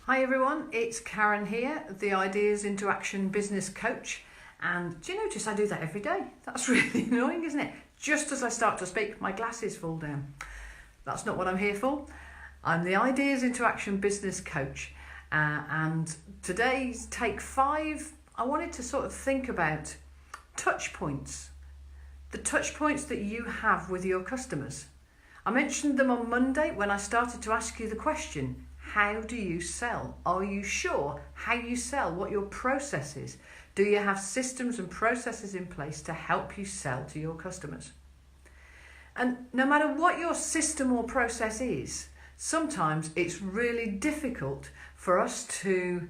Hi everyone, it's Karen here, the Ideas into Action business coach. And do you notice I do that every day? That's really annoying, isn't it? Just as I start to speak, my glasses fall down. That's not what I'm here for. I'm the Ideas into Action business coach. And today's take 5, I wanted to sort of think about touch points. The touch points that you have with your customers. I mentioned them on Monday when I started to ask you the question, how do you sell? Are you sure how you sell, what your process is? Do you have systems and processes in place to help you sell to your customers? And no matter what your system or process is, sometimes it's really difficult for us to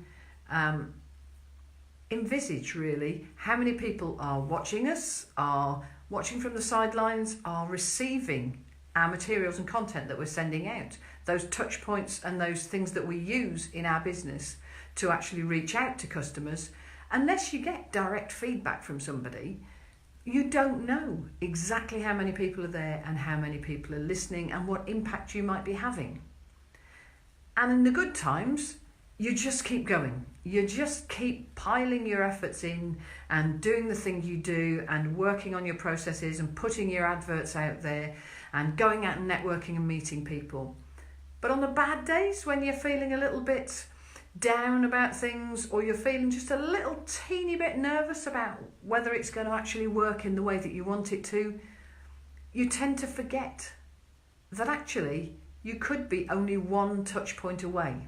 envisage really how many people are watching us, are watching from the sidelines, are receiving our materials and content that we're sending out, those touch points and those things that we use in our business to actually reach out to customers. Unless you get direct feedback from somebody, you don't know exactly how many people are there and how many people are listening and what impact you might be having. And in the good times, you just keep going. You just keep piling your efforts in and doing the thing you do and working on your processes and putting your adverts out there and going out and networking and meeting people. But on the bad days, when you're feeling a little bit down about things, or you're feeling just a little teeny bit nervous about whether it's going to actually work in the way that you want it to, you tend to forget that actually you could be only one touch point away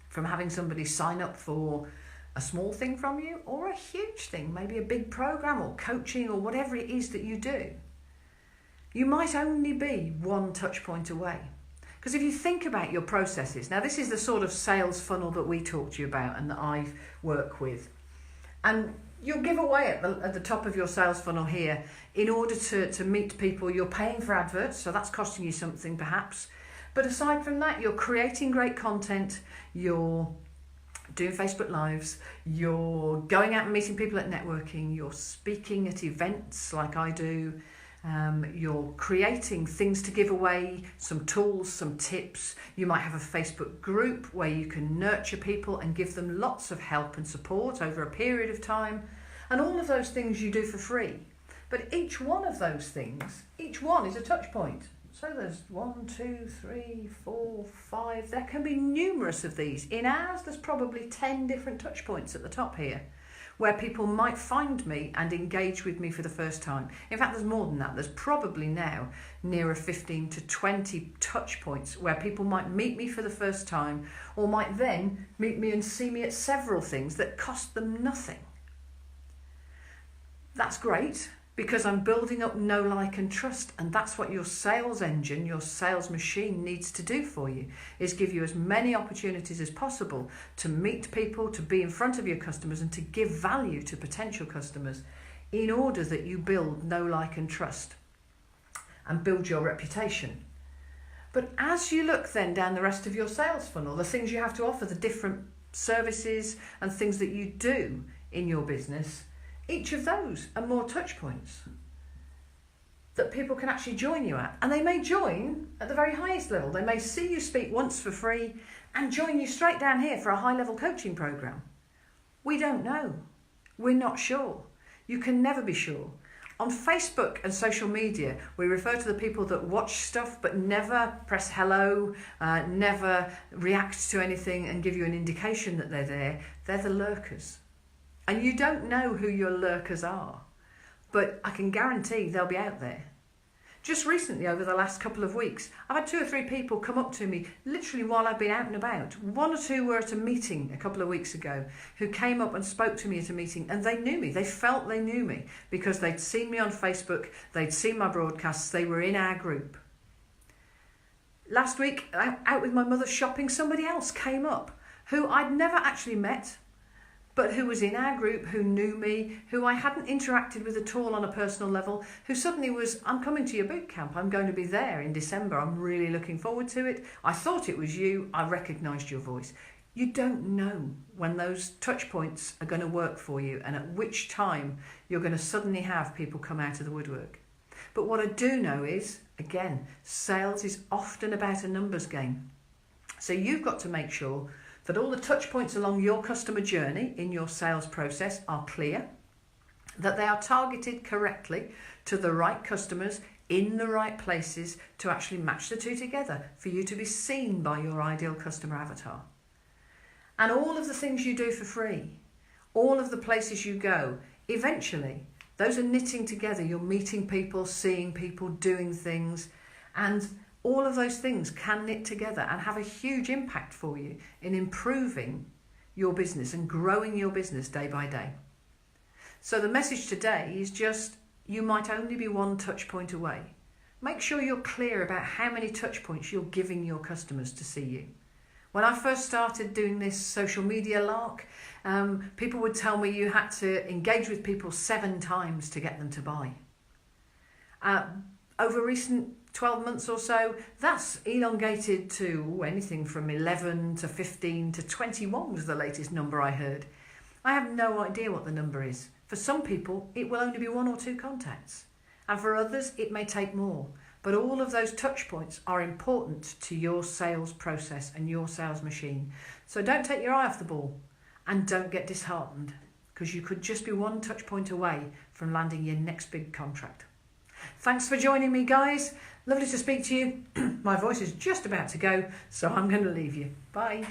from having somebody sign up for a small thing from you or a huge thing, maybe a big program or coaching or whatever it is that you do. You might only be one touch point away. Because if you think about your processes, now this is the sort of sales funnel that we talk to you about and that I work with. And you'll give away at the top of your sales funnel here, in order to meet people, you're paying for adverts, so that's costing you something perhaps. But aside from that, you're creating great content, you're doing Facebook Lives, you're going out and meeting people at networking, you're speaking at events like I do, you're creating things to give away, some tools, some tips. You might have a Facebook group where you can nurture people and give them lots of help and support over a period of time. And all of those things you do for free. But each one of those things, each one is a touch point. So there's 1, 2, 3, 4, 5. There can be numerous of these. In ours, there's probably 10 different touch points at the top here, where people might find me and engage with me for the first time. In fact, there's more than that. There's probably now nearer 15 to 20 touch points where people might meet me for the first time, or might then meet me and see me at several things that cost them nothing. That's great, because I'm building up know, like and trust, and that's what your sales engine, your sales machine needs to do for you, is give you as many opportunities as possible to meet people, to be in front of your customers and to give value to potential customers in order that you build know, like and trust and build your reputation. But as you look then down the rest of your sales funnel, the things you have to offer, the different services and things that you do in your business, each of those are more touch points that people can actually join you at. And they may join at the very highest level. They may see you speak once for free and join you straight down here for a high-level coaching program. We don't know. We're not sure. You can never be sure. On Facebook and social media, we refer to the people that watch stuff but never press hello, never react to anything and give you an indication that they're there. They're the lurkers. And you don't know who your lurkers are, but I can guarantee they'll be out there. Just recently, over the last couple of weeks, I've had 2 or 3 people come up to me literally while I've been out and about. 1 or 2 were at a meeting a couple of weeks ago who came up and spoke to me at a meeting, and they knew me. They felt they knew me because they'd seen me on Facebook, they'd seen my broadcasts, they were in our group. Last week, out with my mother shopping, somebody else came up who I'd never actually met, but who was in our group, who knew me, who I hadn't interacted with at all on a personal level, who suddenly was, I'm coming to your boot camp, I'm going to be there in December, I'm really looking forward to it. I thought it was you, I recognised your voice. You don't know when those touch points are going to work for you and at which time you're going to suddenly have people come out of the woodwork. But what I do know is, again, sales is often about a numbers game. So you've got to make sure that all the touch points along your customer journey in your sales process are clear, that they are targeted correctly to the right customers in the right places to actually match the two together for you to be seen by your ideal customer avatar. And all of the things you do for free, all of the places you go, eventually those are knitting together. You're meeting people, seeing people, doing things, and all of those things can knit together and have a huge impact for you in improving your business and growing your business day by day. So the message today is just, you might only be one touch point away. Make sure you're clear about how many touch points you're giving your customers to see you. When I first started doing this social media lark, people would tell me you had to engage with people 7 times to get them to buy. Over recent 12 months or so, that's elongated to anything from 11 to 15 to 21 was the latest number I heard. I have no idea what the number is. For some people, it will only be 1 or 2 contacts. And for others, it may take more. But all of those touch points are important to your sales process and your sales machine. So don't take your eye off the ball and don't get disheartened, because you could just be 1 touch point away from landing your next big contract. Thanks for joining me, guys. Lovely to speak to you. My voice is just about to go, so I'm going to leave you. Bye.